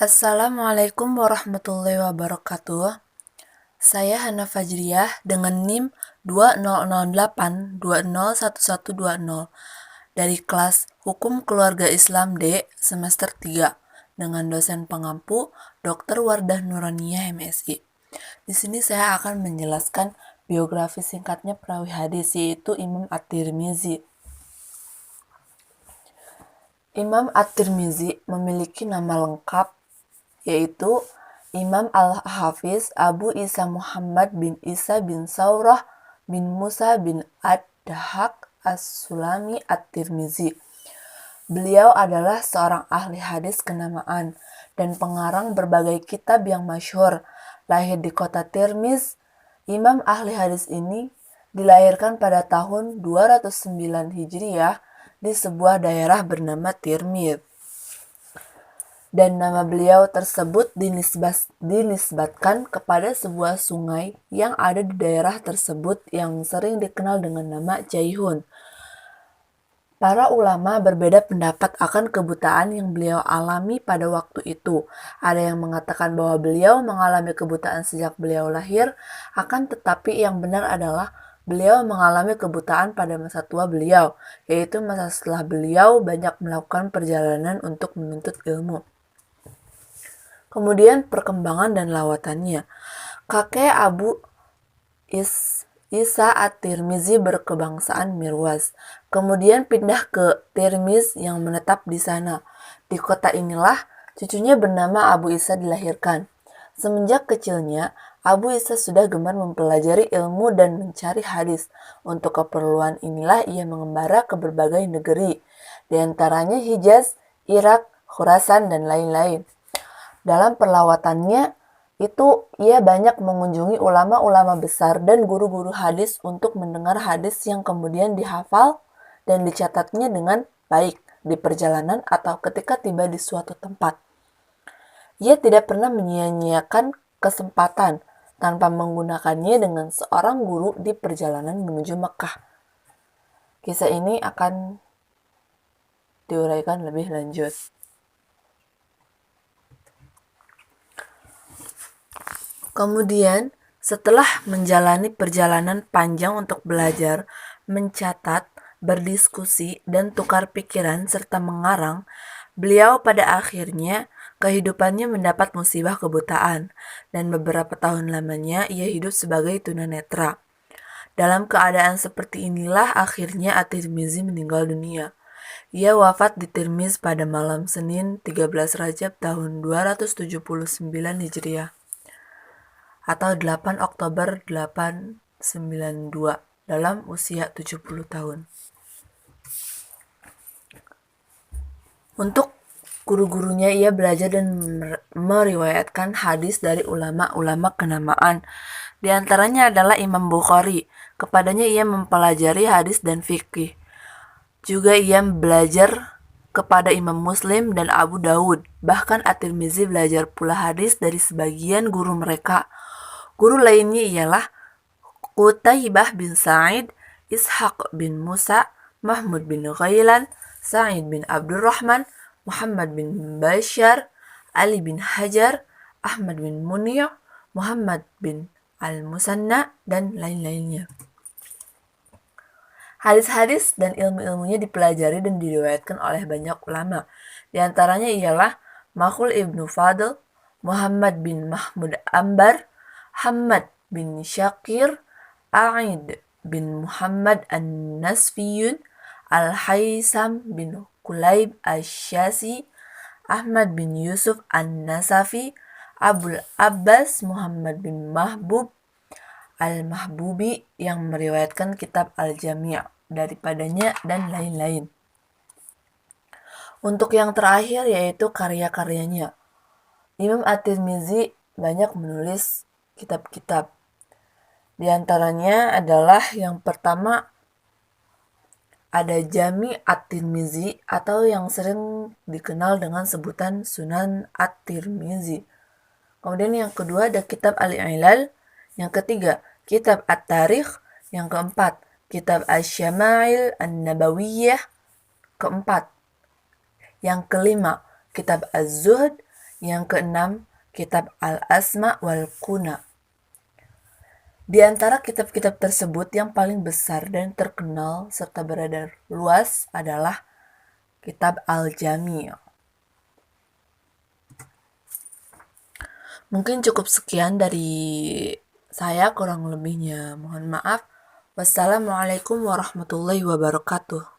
Assalamualaikum warahmatullahi wabarakatuh. Saya Hana Fajriyah dengan NIM 2008201120 dari kelas Hukum Keluarga Islam D semester 3 dengan dosen pengampu Dr. Wardah Nuraniyah MSI. Di sini saya akan menjelaskan biografi singkatnya perawi hadis yaitu Imam At-Tirmizi. Imam At-Tirmizi memiliki nama lengkap yaitu Imam Al-Hafiz Abu Isa Muhammad bin Isa bin Saurah bin Musa bin Ad-Dahak As-Sulami At-Tirmizi. Beliau adalah seorang ahli hadis kenamaan dan pengarang berbagai kitab yang masyhur. Lahir di kota Tirmiz, Imam ahli hadis ini dilahirkan pada tahun 209 Hijriah di sebuah daerah bernama Tirmiz. Dan nama beliau tersebut dinisbatkan kepada sebuah sungai yang ada di daerah tersebut yang sering dikenal dengan nama Jaihun. Para ulama berbeda pendapat akan kebutaan yang beliau alami pada waktu itu. Ada yang mengatakan bahwa beliau mengalami kebutaan sejak beliau lahir, akan tetapi yang benar adalah beliau mengalami kebutaan pada masa tua beliau, yaitu masa setelah beliau banyak melakukan perjalanan untuk menuntut ilmu. Kemudian perkembangan dan lawatannya. Kakek Abu Isa At-Tirmizi berkebangsaan Mirwaz. Kemudian pindah ke Tirmiz yang menetap di sana. Di kota inilah cucunya bernama Abu Isa dilahirkan. Semenjak kecilnya, Abu Isa sudah gemar mempelajari ilmu dan mencari hadis. Untuk keperluan inilah ia mengembara ke berbagai negeri, di antaranya Hijaz, Irak, Khurasan, dan lain-lain. Dalam perlawatannya itu ia banyak mengunjungi ulama-ulama besar dan guru-guru hadis untuk mendengar hadis yang kemudian dihafal dan dicatatnya dengan baik di perjalanan atau ketika tiba di suatu tempat. Ia tidak pernah menyia-nyiakan kesempatan tanpa menggunakannya dengan seorang guru di perjalanan menuju Mekah. Kisah ini akan diuraikan lebih lanjut. Kemudian, setelah menjalani perjalanan panjang untuk belajar, mencatat, berdiskusi, dan tukar pikiran serta mengarang, beliau pada akhirnya kehidupannya mendapat musibah kebutaan, dan beberapa tahun lamanya ia hidup sebagai tunanetra. Dalam keadaan seperti inilah akhirnya At-Tirmizi meninggal dunia. Ia wafat di Tirmiz pada malam Senin 13 Rajab tahun 279 Hijriah. Atau 8 Oktober 892 dalam usia 70 tahun. Untuk guru-gurunya ia belajar dan meriwayatkan hadis dari ulama-ulama kenamaan. Di antaranya adalah Imam Bukhari. Kepadanya ia mempelajari hadis dan fikih. Juga ia belajar kepada Imam Muslim dan Abu Dawud. Bahkan At-Tirmizi belajar pula hadis dari sebagian guru mereka. Guru lainnya ialah Qutaibah bin Sa'id, Ishaq bin Musa, Mahmud bin Ghailan, Sa'id bin Abdurrahman, Muhammad bin Bashar, Ali bin Hajar, Ahmad bin Munir, Muhammad bin Al-Musanna, dan lain-lainnya. Hadis-hadis dan ilmu-ilmunya dipelajari dan diriwayatkan oleh banyak ulama. Di antaranya ialah Makhul ibnu Fadl, Muhammad bin Mahmud Ambar, Hamad bin Syakir, A'id bin Muhammad An-Nasfiyun, Al-Haysam bin Kulayb Asy-Syasi, Ahmad bin Yusuf An-Nasafi, Abul Abbas Muhammad bin Mahbub Al-Mahbubi yang meriwayatkan kitab Al-Jami' daripadanya dan lain-lain. Untuk yang terakhir yaitu karya-karyanya. Imam At-Tirmizi banyak menulis kitab-kitab. Di antaranya adalah yang pertama ada Jami' At-Tirmizi atau yang sering dikenal dengan sebutan Sunan At-Tirmizi. Kemudian yang kedua ada kitab Al-Ilal, yang ketiga kitab At-Tarikh, yang keempat kitab Asy-Syama'il An-Nabawiyah, keempat. Yang kelima kitab Az-Zuhd, Yang keenam, kitab Al-Asma wal Kuna. Di antara kitab-kitab tersebut yang paling besar dan terkenal serta beredar luas adalah kitab Al-Jami'. Mungkin cukup sekian dari saya, kurang lebihnya mohon maaf. Wassalamualaikum warahmatullahi wabarakatuh.